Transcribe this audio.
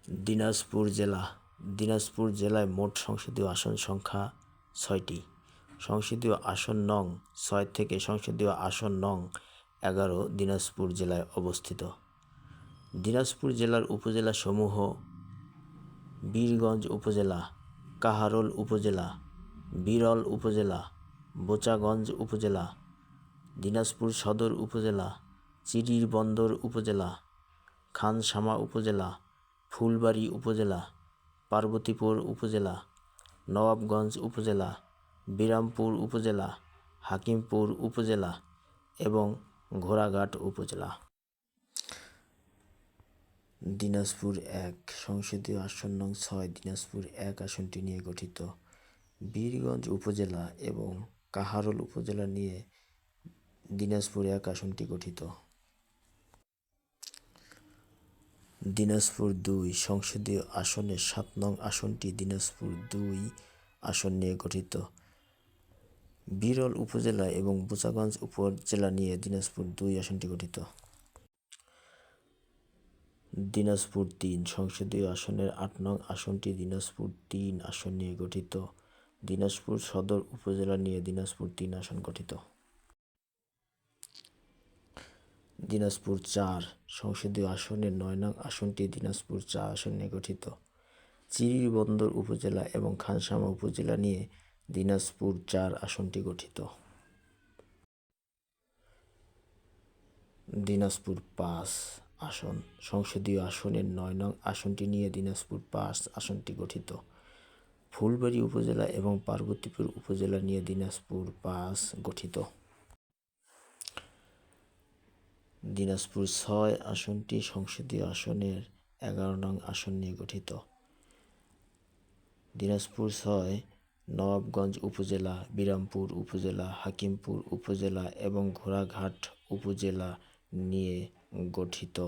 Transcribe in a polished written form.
দিনাজপুর জেলা। দিনাজপুর জেলায় মোট সংসদীয় আসন সংখ্যা 6টি। সংসদীয় আসন নং 6 থেকে সংসদীয় আসন নং 11 দিনাজপুর জেলায় অবস্থিত। দিনাজপুর জেলার উপজেলাসমূহ: বীরগঞ্জ উপজেলা, কাহারোল উপজেলা, বিরল উপজেলা, বোচাগঞ্জ উপজেলা, দিনাজপুর সদর উপজেলা, চিরিরবন্দর উপজেলা, খানসামা উপজেলা, ফুলবাড়ী উপজেলা, পার্বতীপুর উপজেলা, নবাবগঞ্জ উপজেলা, বিরামপুর উপজেলা, হাকিমপুর উপজেলা এবং ঘোড়াঘাট উপজেলা। দিনাজপুর 1 সংসদীয় আসন নং 6 দিনাজপুর 1 আসনটি নিয়ে গঠিত। বীরগঞ্জ উপজেলা এবং কাহারোল উপজেলা নিয়ে দিনাজপুর 1 আসনটি গঠিত। দিনাজপুর 2 সংসদীয় আসনের 7 নং আসনটি দিনাজপুর 2 আসন নিয়ে গঠিত। বিরল উপজেলা এবং বোচাগঞ্জ উপজেলা নিয়ে দিনাজপুর 2 আসনটি গঠিত। দিনাজপুর 3 সংসদীয় আসনের 8 নং আসনটি দিনাজপুর 3 আসন নিয়ে গঠিত। দিনাজপুর সদর উপজেলা নিয়ে দিনাজপুর 3 আসন গঠিত। দিনাজপুর 4 সংসদীয় আসনের 9 নং আসনটি দিনাজপুর 4 আসন নিয়ে গঠিত। চিরিরবন্দর উপজেলা এবং খানসামা উপজেলা নিয়ে দিনাজপুর 4 আসনটি গঠিত। দিনাজপুর 5 আসন সংসদীয় আসনের 9 নং আসনটি নিয়ে দিনাজপুর 5 আসনটি গঠিত। ফুলবাড়ী উপজেলা এবং পার্বতীপুর উপজেলা নিয়ে দিনাজপুর 5 গঠিত। দিনাজপুর 6 আসনটি সংসদীয় আসনের 11 নং আসন নিয়ে গঠিত। দিনাজপুর 6 নবাবগঞ্জ উপজেলা, বিরামপুর উপজেলা, হাকিমপুর উপজেলা এবং ঘোড়াঘাট উপজেলা নিয়ে গঠিত।